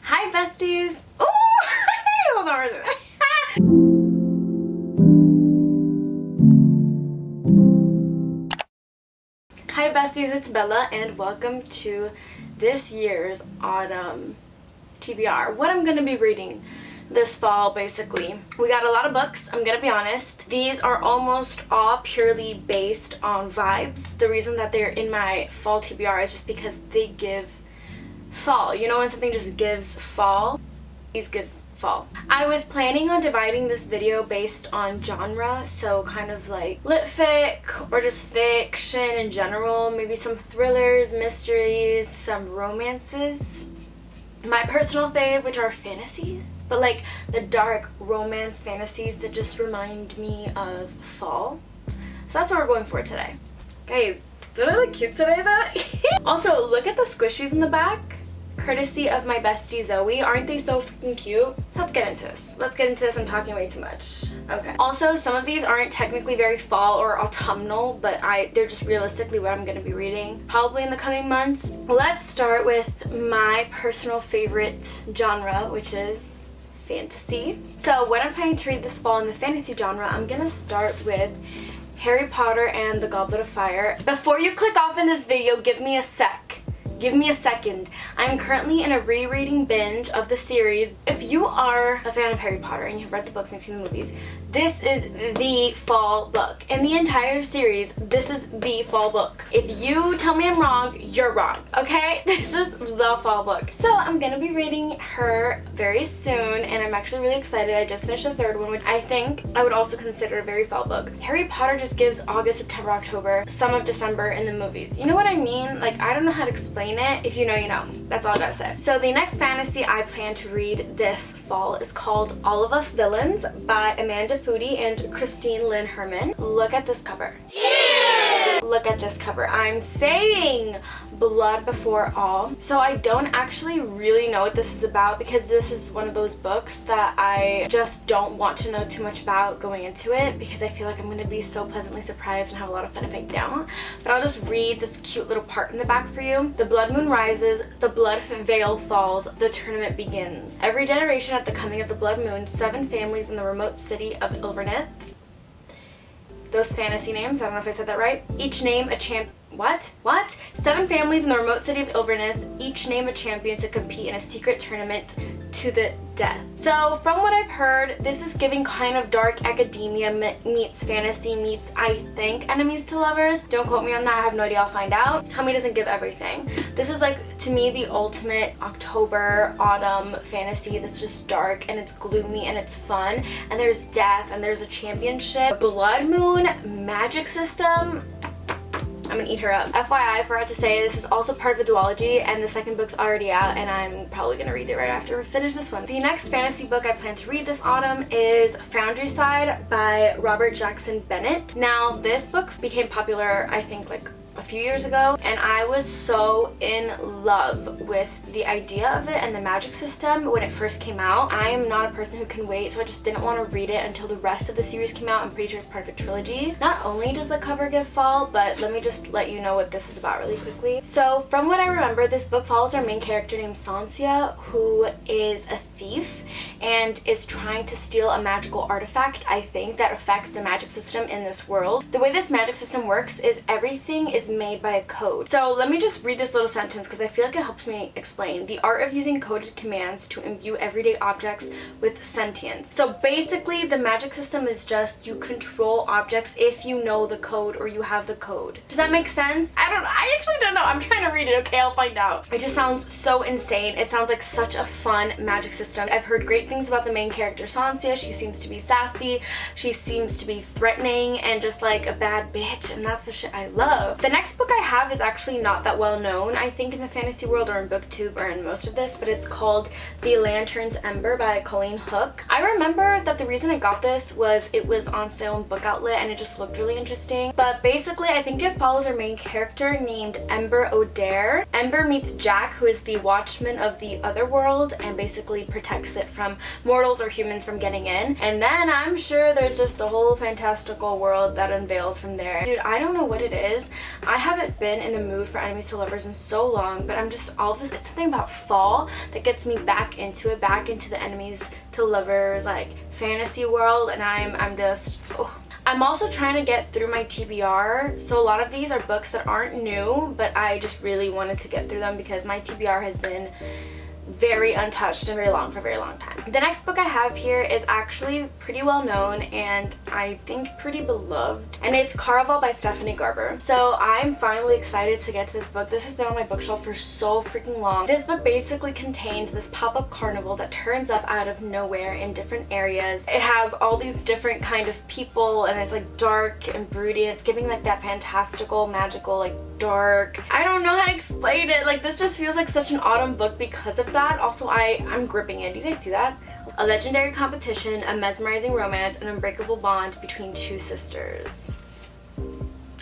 Hi besties! Ooh! Hold on, Hi besties, it's Bella and welcome to this year's autumn TBR. What I'm gonna be reading this fall, basically. We got a lot of books, I'm gonna be honest. These are almost all purely based on vibes. The reason that they're in my fall TBR is just because they give fall. You know when something just gives fall? These give fall. I was planning on dividing this video based on genre, so kind of like lit fic or just fiction in general, maybe some thrillers, mysteries, some romances. My personal fave, which are fantasies, but like the dark romance fantasies that just remind me of fall. So that's what we're going for today. Guys, don't I look cute today though? Also, look at the squishies in the back, courtesy of my bestie Zoe. Aren't they so freaking cute? Let's get into this. I'm talking way too much. Okay. Also, some of these aren't technically very fall or autumnal, but they're just realistically what I'm going to be reading probably in the coming months. Let's start with my personal favorite genre, which is fantasy. So what I'm planning to read this fall in the fantasy genre, I'm going to start with Harry Potter and the Goblet of Fire. Before you click off in this video, give me a sec. Give me a second. I'm currently in a rereading binge of the series. If you are a fan of Harry Potter and you've read the books and you've seen the movies, this is the fall book. In the entire series, this is the fall book. If you tell me I'm wrong, you're wrong, okay? This is the fall book. So I'm gonna be reading her very soon and I'm actually really excited. I just finished the third one, which I think I would also consider a very fall book. Harry Potter just gives August, September, October, some of December in the movies. You know what I mean? Like, I don't know how to explain it. If you know, you know. That's all I gotta say. So the next fantasy I plan to read this fall is called All of Us Villains by Amanda Foody and Christine Lynn Herman. Look at this cover. Yeah! Look at this cover. I'm saying blood before all. So I don't actually really know what this is about because this is one of those books that I just don't want to know too much about going into it because I feel like I'm going to be so pleasantly surprised and have a lot of fun if I don't. But I'll just read this cute little part in the back for you. The blood moon rises, the blood veil falls, the tournament begins. Every generation at the coming of the blood moon, 7 families in the remote city of Ilverneth. Those fantasy names, I don't know if I said that right. Each name a champ. What? 7 families in the remote city of Ilverneth, each name a champion to compete in a secret tournament to the death. So from what I've heard, this is giving kind of dark academia meets fantasy meets, I think, enemies to lovers. Don't quote me on that, I have no idea, I'll find out. Tell me it doesn't give everything. This is like, to me, the ultimate October, autumn fantasy that's just dark and it's gloomy and it's fun and there's death and there's a championship. Blood moon, magic system. I'm gonna eat her up. FYI, I forgot to say this is also part of a duology and the second book's already out and I'm probably gonna read it right after we finish this one. The next fantasy book I plan to read this autumn is Foundry Side by Robert Jackson Bennett. Now this book became popular, I think, like a few years ago, and I was so in love with the idea of it and the magic system when it first came out. I am not a person who can wait, so I just didn't want to read it until the rest of the series came out. I'm pretty sure it's part of a trilogy. Not only does the cover give fall, but let me just let you know what this is about really quickly. So from what I remember, this book follows our main character named Sansia, who is a thief and is trying to steal a magical artifact, I think, that affects the magic system in this world. The way this magic system works is everything is made by a code. So let me just read this little sentence because I feel like it helps me explain. The art of using coded commands to imbue everyday objects with sentience. So basically the magic system is just you control objects if you know the code or you have the code. Does that make sense? I actually don't know. I'm trying to read it. Okay, I'll find out. It just sounds so insane. It sounds like such a fun magic system. I've heard great things about the main character Sansia. She seems to be sassy. She seems to be threatening and just like a bad bitch, and that's the shit I love. The next book I have is actually not that well known, I think, in the fantasy world or in booktube or in most of this, but it's called The Lantern's Ember by Colleen Hook. I remember that the reason I got this was it was on sale in Book Outlet and it just looked really interesting. But basically I think it follows our main character named Ember O'Dare. Ember meets Jack, who is the watchman of the other world and basically protects it from mortals or humans from getting in. And then I'm sure there's just a whole fantastical world that unveils from there. Dude, I don't know what it is. I I haven't been in the mood for enemies to lovers in so long, but I'm just all of this, it's something about fall that gets me back into it, back into the enemies to lovers like fantasy world, and I'm just, oh. I'm also trying to get through my TBR, so a lot of these are books that aren't new, but I just really wanted to get through them because my TBR has been very untouched and very long for a very long time. The next book I have here is actually pretty well known and I think pretty beloved, and it's Caraval by Stephanie Garber. So I'm finally excited to get to this book. This has been on my bookshelf for so freaking long. This book basically contains this pop-up carnival that turns up out of nowhere in different areas. It has all these different kind of people and it's like dark and broody, and it's giving like that fantastical, magical, like dark. I don't know how to explain it. Like this just feels like such an autumn book because of that. Also, I'm gripping it. Do you guys see that? A legendary competition, a mesmerizing romance, an unbreakable bond between two sisters.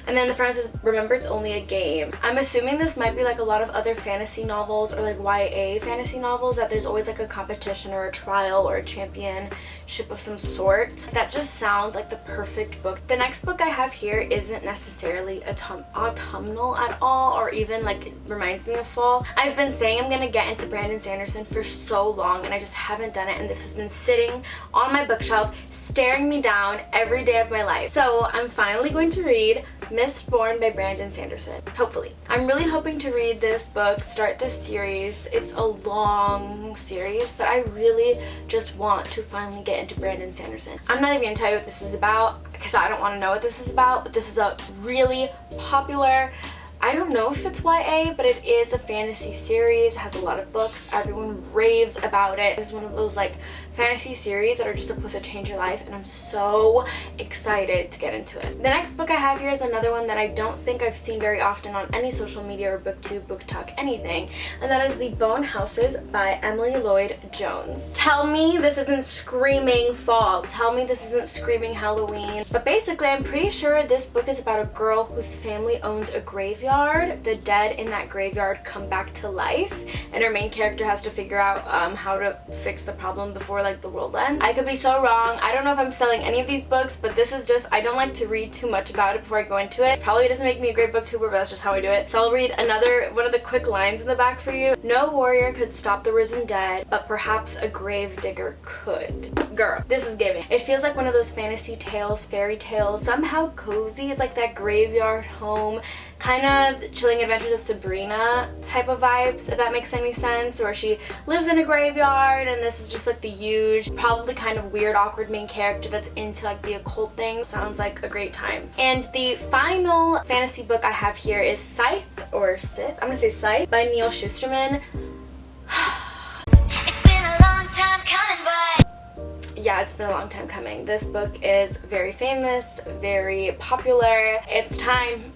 And then the front says, remember it's only a game. I'm assuming this might be like a lot of other fantasy novels or like YA fantasy novels, that there's always like a competition or a trial or a championship of some sort. That just sounds like the perfect book. The next book I have here isn't necessarily autumnal at all, or even like it reminds me of fall. I've been saying I'm gonna get into Brandon Sanderson for so long and I just haven't done it, and this has been sitting on my bookshelf staring me down every day of my life. So I'm finally going to read Mistborn by Brandon Sanderson, hopefully. I'm really hoping to read this book, start this series. It's a long series, but I really just want to finally get into Brandon Sanderson. I'm not even gonna tell you what this is about because I don't want to know what this is about, but this is a really popular, I don't know if it's YA, but it is a fantasy series. It has a lot of books. Everyone raves about it. It's one of those like fantasy series that are just supposed to change your life, and I'm so excited to get into it. The next book I have here is another one that I don't think I've seen very often on any social media or booktube, BookTok, anything, and that is The Bone Houses by Emily Lloyd Jones. Tell me this isn't screaming fall. Tell me this isn't screaming Halloween. But basically, I'm pretty sure this book is about a girl whose family owns a graveyard. The dead in that graveyard come back to life, and her main character has to figure out how to fix the problem before like the world ends. I could be so wrong. I don't know if I'm selling any of these books, but this is just, I don't like to read too much about it before I go into it. Probably doesn't make me a great booktuber, but that's just how I do it. So I'll read another one of the quick lines in the back for you. No warrior could stop the risen dead, but perhaps a grave digger could. Girl, this is giving. It feels like one of those fantasy tales, fairy tales, somehow cozy. It's like that graveyard home, kind of Chilling Adventures of Sabrina type of vibes, if that makes any sense, where she lives in a graveyard and this is just like the huge, probably kind of weird, awkward main character that's into like the occult thing. Sounds like a great time. And the final fantasy book I have here is Scythe, or Scythe, I'm gonna say Scythe, by Neil Shusterman. Yeah, it's been a long time coming. This book is very famous, very popular. It's time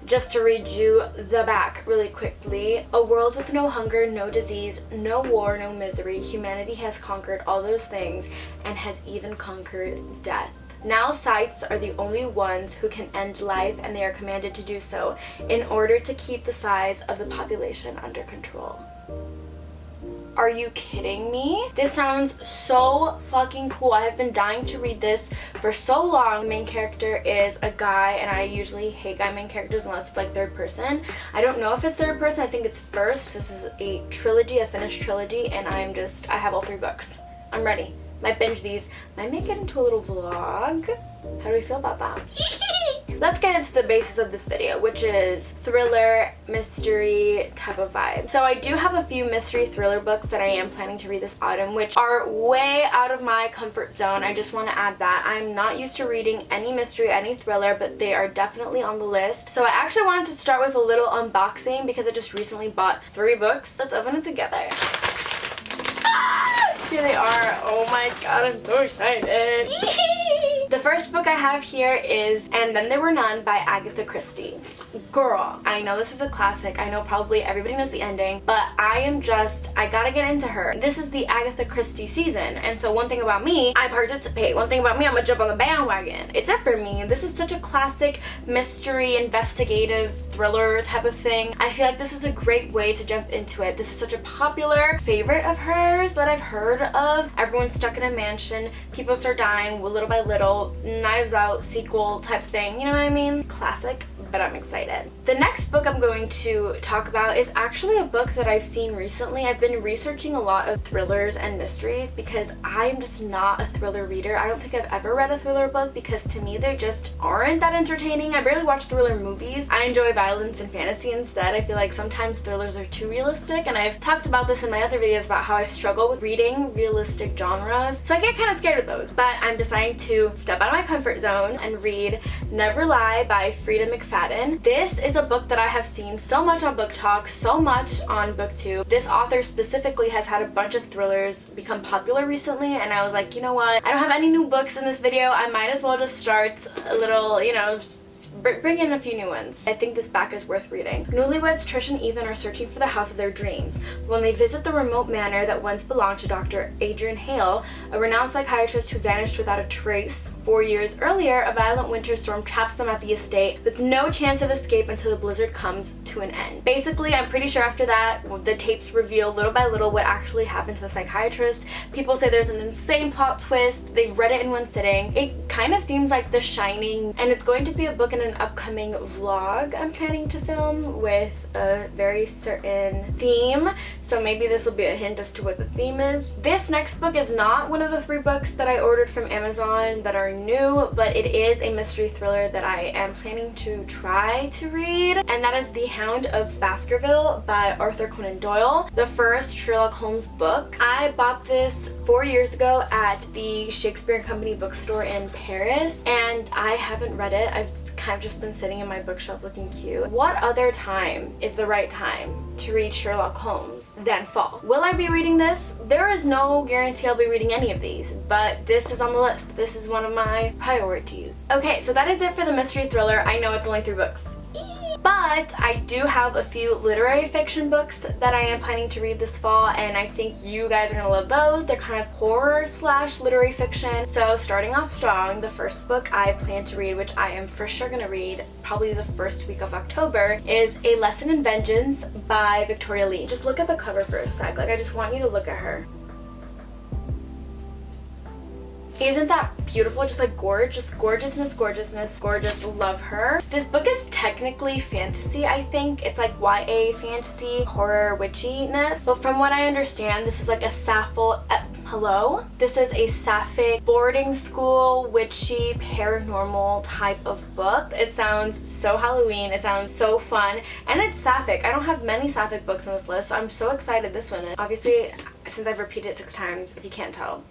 just to read you the back really quickly. A world with no hunger, no disease, no war, no misery. Humanity has conquered all those things and has even conquered death. Now scythes are the only ones who can end life, and they are commanded to do so in order to keep the size of the population under control. Are you kidding me? This sounds so fucking cool. I have been dying to read this for so long. The main character is a guy, and I usually hate guy main characters unless it's like third person. I don't know if it's third person. I think it's first. This is a trilogy, a finished trilogy, and I have all 3 books. I'm ready. Might binge these. Might make it into a little vlog. How do we feel about that? Let's get into the basis of this video, which is thriller, mystery type of vibe. So I do have a few mystery thriller books that I am planning to read this autumn, which are way out of my comfort zone. I just want to add that. I'm not used to reading any mystery, any thriller, but they are definitely on the list. So I actually wanted to start with a little unboxing because I just recently bought 3 books. Let's open it together. Here they are. Oh my god, I'm so excited. The first book I have here is And Then There Were None by Agatha Christie. Girl, I know this is a classic. I know probably everybody knows the ending, but I gotta get into her. This is the Agatha Christie season, and so one thing about me, I participate. One thing about me, I'm gonna jump on the bandwagon. It's it for me. This is such a classic mystery, investigative, thriller type of thing. I feel like this is a great way to jump into it. This is such a popular favorite of hers that I've heard of. Everyone's stuck in a mansion, people start dying little by little, Knives Out sequel type thing, you know what I mean? Classic but I'm excited. The next book I'm going to talk about is actually a book that I've seen recently. I've been researching a lot of thrillers and mysteries because I'm just not a thriller reader. I don't think I've ever read a thriller book because to me they just aren't that entertaining. I barely watch thriller movies. I enjoy violence and fantasy instead. I feel like sometimes thrillers are too realistic, and I've talked about this in my other videos about how I struggle with reading realistic genres, so I get kind of scared of those. But I'm deciding to step out of my comfort zone and read Never Lie by Frida McFadden. This is a book that I have seen so much on Book Talk, so much on BookTube. This author specifically has had a bunch of thrillers become popular recently, and I was like, you know what, I don't have any new books in this video, I might as well just start a little, you know, bring in a few new ones. I think this back is worth reading. Newlyweds Trish and Ethan are searching for the house of their dreams. When they visit the remote manor that once belonged to Dr. Adrian Hale, a renowned psychiatrist who vanished without a trace 4 years earlier, a violent winter storm traps them at the estate with no chance of escape until the blizzard comes to an end. Basically, I'm pretty sure after that, the tapes reveal little by little what actually happened to the psychiatrist. People say there's an insane plot twist. They've read it in one sitting. It kind of seems like The Shining, and it's going to be a book in an upcoming vlog I'm planning to film with a very certain theme, so maybe this will be a hint as to what the theme is. This next book is not one of the 3 books that I ordered from Amazon that are new, but it is a mystery thriller that I am planning to try to read, and that is The Hound of Baskerville by Arthur Conan Doyle, the first Sherlock Holmes book. I bought this 4 years ago at the Shakespeare and Company bookstore in Paris, and I haven't read it. I've kind of just been sitting in my bookshelf looking cute. What other time is the right time to read Sherlock Holmes than fall? Will I be reading this? There is no guarantee I'll be reading any of these, but this is on the list. This is one of my priorities. Okay, so that is it for the mystery thriller. I know it's only 3 books. But I do have a few literary fiction books that I am planning to read this fall, and I think you guys are gonna love those. They're kind of horror / literary fiction. So starting off strong, the first book I plan to read, which I am for sure gonna read probably the first week of October, is A Lesson in Vengeance by Victoria Lee. Just look at the cover for a sec. Like, I just want you to look at her. Isn't that beautiful? Just like gorgeous, gorgeousness, gorgeous. Love her. This book is technically fantasy, I think. It's like YA fantasy, horror, witchiness. But from what I understand, this is like a This is a sapphic boarding school, witchy, paranormal type of book. It sounds so Halloween. It sounds so fun. And it's sapphic. I don't have many sapphic books on this list, so I'm so excited this one is. Obviously, since I've repeated it 6 times, if you can't tell,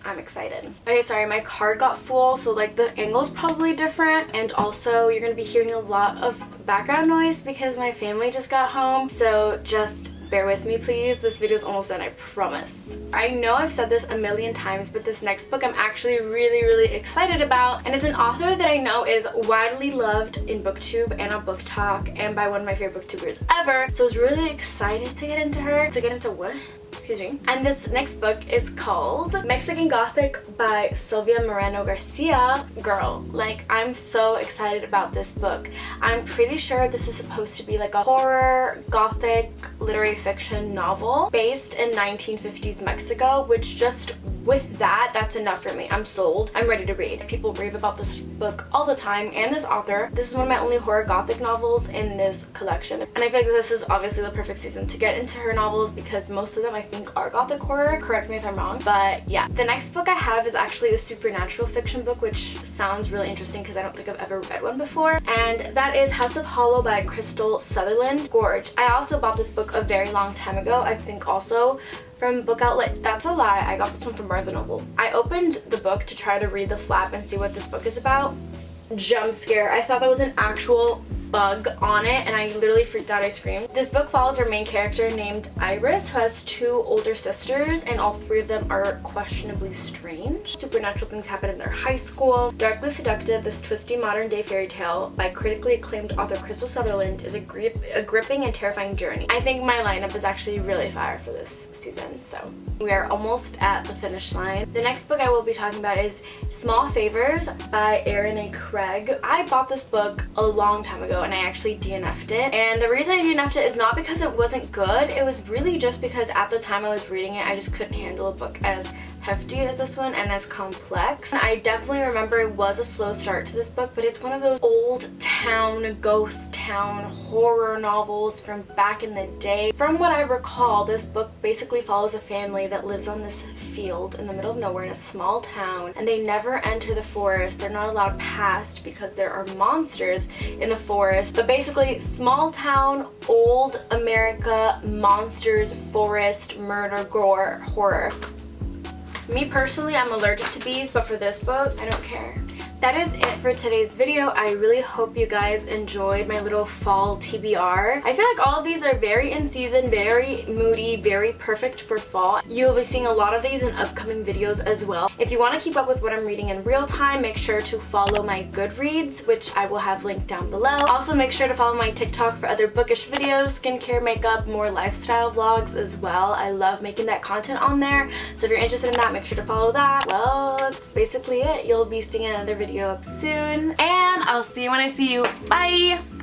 I'm excited. Okay, sorry, my card got full, so like the angle's probably different, and also you're gonna be hearing a lot of background noise because my family just got home, so just bear with me, please. This video is almost done, I promise. I know I've said this a million times, but this next book I'm actually really excited about, and it's an author that I know is widely loved in BookTube and on Book Talk and by one of my favorite booktubers ever, so I was really excited to get into her. To get into what? Excuse me. And this next book is called Mexican Gothic by Sylvia Moreno Garcia. Girl, like, I'm so excited about this book. I'm pretty sure this is supposed to be like a horror, gothic, literary fiction novel based in 1950s Mexico, which just with that, that's enough for me. I'm sold. I'm ready to read. People rave about this book all the time and this author. This is one of my only horror gothic novels in this collection. And I feel like this is obviously the perfect season to get into her novels because most of them I think are gothic horror. Correct me if I'm wrong. But yeah. The next book I have is actually a supernatural fiction book, which sounds really interesting because I don't think I've ever read one before. And that is House of Hollow by Crystal Sutherland. Gorge. I also bought this book a very long time ago. I think also from Book Outlet. That's a lie. I got this one from Barnes & Noble. I opened the book to try to read the flap and see what this book is about. Jump scare. I thought that was an actual bug on it and I literally freaked out. I screamed. This book follows our main character named Iris, who has 2 older sisters, and all 3 of them are questionably strange. Supernatural things happen in their high school. Darkly seductive, this twisty modern day fairy tale by critically acclaimed author Crystal Sutherland is a gripping and terrifying journey. I think my lineup is actually really fire for this season, so we are almost at the finish line. The next book I will be talking about is Small Favors by Erin A. Craig. I bought this book a long time ago and I actually DNF'd it, and the reason I DNF'd it is not because it wasn't good. It was really just because at the time I was reading it I just couldn't handle a book as hefty as this one and as complex. I definitely remember it was a slow start to this book, but it's one of those old town, ghost town horror novels from back in the day. From what I recall, this book basically follows a family that lives on this field in the middle of nowhere in a small town, and they never enter the forest. They're not allowed past because there are monsters in the forest. But basically, small town, old America, monsters, forest, murder, gore, horror. Me personally, I'm allergic to bees, but for this book, I don't care. That is it for today's video. I really hope you guys enjoyed my little fall TBR. I feel like all of these are very in season, very moody, very perfect for fall. You'll be seeing a lot of these in upcoming videos as well. If you want to keep up with what I'm reading in real time, make sure to follow my Goodreads, which I will have linked down below. Also, make sure to follow my TikTok for other bookish videos, skincare, makeup, more lifestyle vlogs as well. I love making that content on there. So if you're interested in that, make sure to follow that. Well, that's basically it. You'll be seeing another video up soon, and I'll see you when I see you. Bye!